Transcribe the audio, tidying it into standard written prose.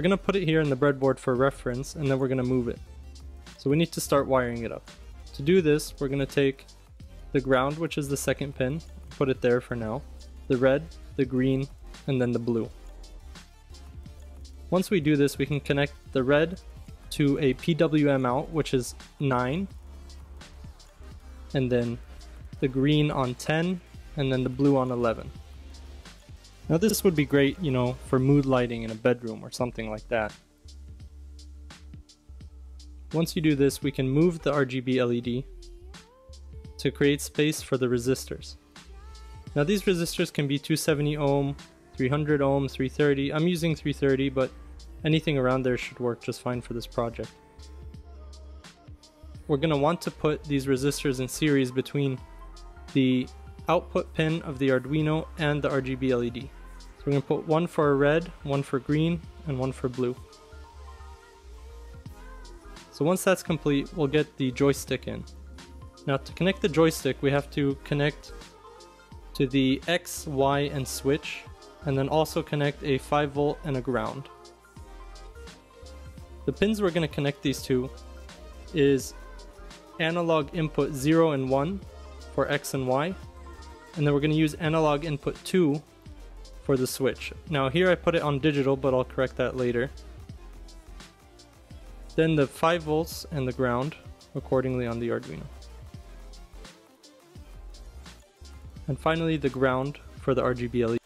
we're going to put it here in the breadboard for reference, and then we're going to move it. So we need to start wiring it up. To do this, we're going to take the ground, which is the second pin, put it there for now, the red, the green, and then the blue. Once we do this, we can connect the red to a PWM out, which is 9, and then the green on 10, and then the blue on 11. Now this would be great, you know, for mood lighting in a bedroom or something like that. Once you do this, we can move the RGB LED to create space for the resistors. Now these resistors can be 270 ohm, 300 ohm, 330. I'm using 330, but anything around there should work just fine for this project. We're going to want to put these resistors in series between the output pin of the Arduino and the RGB LED. So we're going to put one for red, one for green, and one for blue. So once that's complete, we'll get the joystick in. Now to connect the joystick, we have to connect to the X, Y, and switch, and then also connect a 5 volt and a ground. The pins we're going to connect these to is analog input 0 and 1 for X and Y, and then we're going to use analog input 2 for the switch. Now here I put it on digital, but I'll correct that later. Then the 5 volts and the ground accordingly on the Arduino. And finally the ground for the RGB LED.